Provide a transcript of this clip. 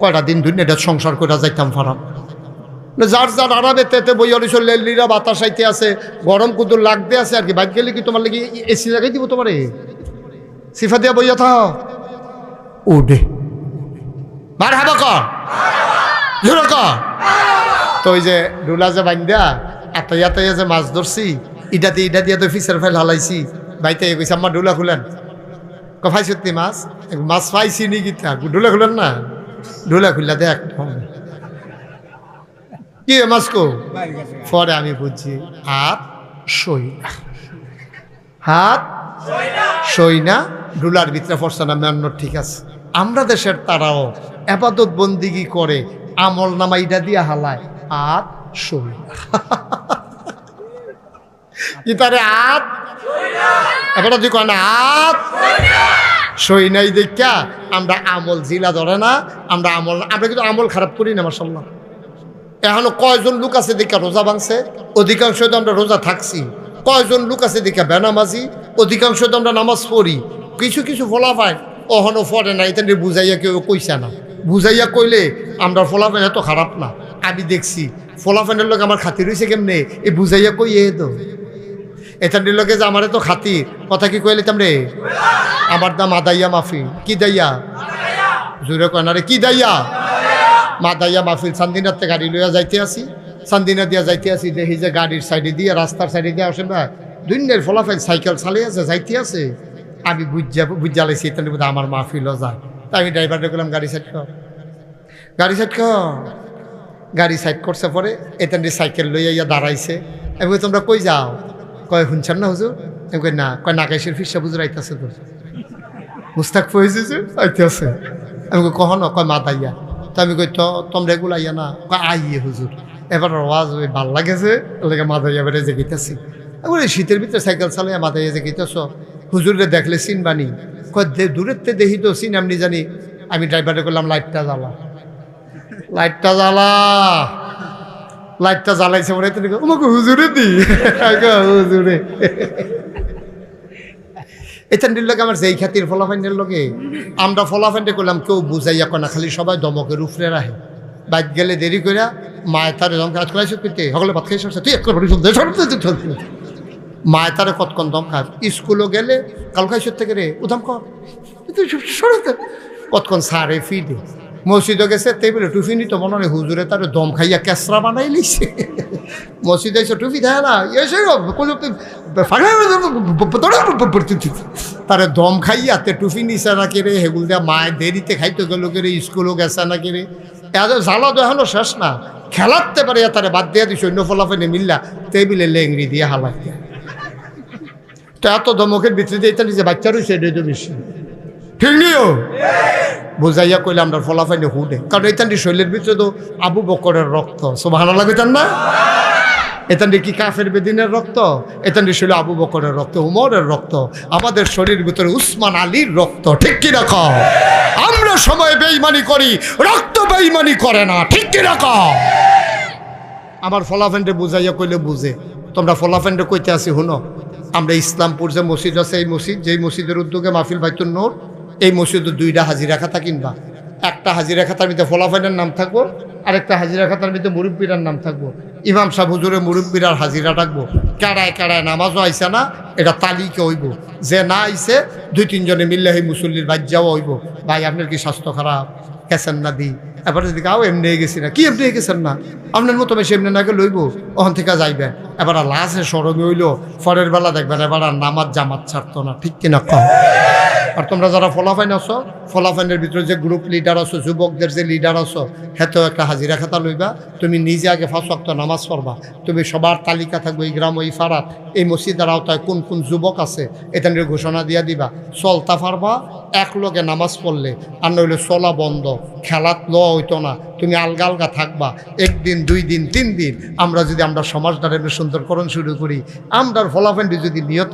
কয়টা দিন দুনিয়াটা সংসার করে যাইতাম ফারাম যার যার আরামে তেতে বই অরিশল লেলিরা বাতাস আইতে আছে গরম কুদুর লাগতে আছে আর কি বাইক গেলে কি তোমার লাগি এসি লাগাই দিব তোমারে সিফা দিয়া বইয়া থাও উডে মার হাবা কর জোরে কর তো ওই যে ডুলা যে বান্ধা আতাইয়া যে মাছ ধরছি ইটা দিয়ে তো ফিসের ফাইল হালাইছি বাইতে কইছে আম্মা ডুলা খুলেন কফাই সত্যি মাছ মাছ পাইছি নি গীতা ডুলা খুলেন না ডুলা খুললা দেখ কি মাছ কো পরে আমি বুঝছি হাত সই না ডুলার ভিতরে পড়ছে না মেন্ন ঠিক আছে আমরা দেশের তারাও আবাদত বন্দিগি করে আমল নামা ইটা দিয়া হালায় হাত সই কি তারে হাত এবার তুই কয় না হাত সই নাই দেখা আমরা আমল জিলা ধরে না আমরা কিন্তু আমল খারাপ করি না মাশাআল্লাহ এখনো কয়জন লোক আছে দেখা রোজা ভাঙছে অধিকাংশ তো আমরা রোজা থাকছি কয়জন লোক আছে দেখা বেনামাজি অধিকাংশ তো আমরা নামাজ পড়ি কিছু ফলাফায় অহনো পড়ে না এটা বুঝাইয়া কেউ কইছে না বুঝাইয়া কইলে আমরা ফলাফান এত খারাপ না আমি দেখছি ফলাফানের লোক আমার খাতির হয়েছে কেমনে এই বুঝাইয়া কই তো এটার লোকে যে আমার এত খাতির কথা কি কইলে তামরে আমার দাম আদাইয়া মাফি কি দাইয়া জোরে কয় না রে কি দাইয়া মাদাইয়া মাহফিল চান্দিনাতে গাড়ি লইয়া যাইতে আসি চান্দিনা দিয়া যাইতে আসি দেখি যে গাড়ির সাইডে দিয়ে রাস্তার সাইডে দিয়ে আসেন না দুনিয়ার ফলাফল সাইকেল চালিয়ে আছে যাইতে আছে আমি বুঝা লাইছি এটা বোধ আমার মাহফিলও যায় তাই আমি ড্রাইভারটা করলাম গাড়ি সাইড কর গাড়ি সাইড করছে পরে এটা সাইকেল লইয়া ইয়া দাঁড়াইছে আমি তোমরা কই যাও কয় শুনছেন না হুজুর আমি কই না কয় নাকাইশের ফিসা বুঝুর আইতেছে তোর মুস্তাক ফয়েছে যে আইতে আছে আমি কখনো কয় মাদাইয়া তো আমি কই তো তোমরা এগুলো আইয়া না আইয়ে হুজুর এবার আওয়াজ ওই ভাল লাগেছে ওকে মাথাইয়া বেড়ে যে গেতেছি এবার শীতের ভিতরে সাইকেল চালাইয়া মাথাইয়া যে গেতেছ হুজুরে দেখলে চিন বানি কয় দূরের থেকে দেখি তো চিন এমনি জানি আমি ড্রাইভারে করলাম লাইটটা জ্বালাইছে বলে তোমাকে হুজুরে দি হুজুরে এটার লোক আমার যেই খাতির ফলাফাইনের লোকে আমরা ফলাফাইনটা করলাম কেউ বুঝাইয়া কনা খালি সবাই দমকের উপরে রাখে বাইক গেলে দেরি করে মায়ের তারে দম কাজ করাইছে পেতে সকলে ভাত খাইছে তুই এক মায়ের তারে কতক্ষণ দম খাস স্কুলও গেলে কাল খাইছ থেকে রে উদাম কর কতক্ষণ সারে ফি দে মসজিদও গেছে তেবলে টুফি নিত মনে হয় হুজুরে তার দম খাইয়া কেসরা বানাই লিছে মসজিদে এসে টুফি দেয় না এসে তারে দম খাইয়া তে টুফি নিছে না কেড়ে হেগুল দেয়া মায়ের দেরিতে খাইতে গেল কেড়ে স্কুলও গেছে না কেড়ে এত জ্বালা দেখানো শেষ না খেলাতে পারে তারে বাদ দিয়ে দিস অন্য ফলাফেনে মিল্লা টেবিলে লেংড়ি দিয়ে হালাই তো এত দমকের ভিতরে দিয়ে এটা নিজে বাচ্চারও সেটা তো বেশি ঠিক নিও বুঝাইয়া কইলে আমরা ফলাফাইনে হুডে কারণ এতানটি শৈলের ভিতরে তো আবু বকরের রক্ত সুবহানাল্লাহ লাগেন না এতানটি কি কাফের বেদিনের রক্ত এতানটি শৈল আবু বকরের রক্ত উমরের রক্ত আমাদের শরীরের ভিতরে উসমান আলীর রক্ত ঠিক কি রাখো আমরা সময় বেঈমানি করি রক্ত বেঈমানি করে না ঠিক কি রাখো আমার ফলাফাইনটা বুঝাইয়া কইলে বুঝে তোমরা ফলাফাইনটা কইতে আসি হুনো আমরা ইসলামপুর যে মসজিদ আছে এই মসজিদ যেই মসজিদের উদ্যোগে মাহফিল বাইতুন নূর এই মসজিদে দুইটা হাজিরা খাতা কিনবা একটা হাজিরা খাতার ভিতরে ফলাফাইনের নাম থাকবো আরেকটা হাজিরা খাতার ভিতরে মুরব্বীরার নাম থাকবো ইমাম সাহেব হুজুরে মুরব্বীরার হাজিরা রাখবো কারায় নামাজও আইসে না এটা তালিকে হইব যে না আইসে 2-3 জনে মিললে এই মুসল্লির বাদ যাওয়া হইব ভাই আপনার কি স্বাস্থ্য খারাপ গেছেন না দি এবার যদি কাউ এমনি গেছি না কি এমনি গেছেন না আপনার মতো বেশি এমনি নাকি লইব ওখান থেকে যাইবেন এবার লাশে সরমে হইলো পরের বেলা দেখবেন এবার আর নামাজ জামাত ছাড়তো না ঠিক কিনা কম আর তোমরা যারা ফলাফাইন আছো ফলাফাইনের ভিতরে যে গ্রুপ লিডার আছো যুবকদের যে লিডার আছো হেতেও একটা হাজিরা খাতা লইবা তুমি নিজে আগে 5 ওয়াক্ত নামাজ পড়বা তুমি সবার তালিকা থাকবে এই গ্রাম ওই ফারাত এই মসজিদের আওতায় কোন কোন যুবক আছে এটা নিয়ে ঘোষণা দিয়া দিবা চলতা পারবা এক লোকে নামাজ পড়লে আর নইলে চলা বন্ধ খেলাত লওয়া হইতো না তুমি আলগা থাকবা 1 দিন 2 দিন 3 দিন আমরা যদি আমরা সমাজটারে সুন্দরকরণ শুরু করি আমরা ফলাফাইনটি যদি নিয়ত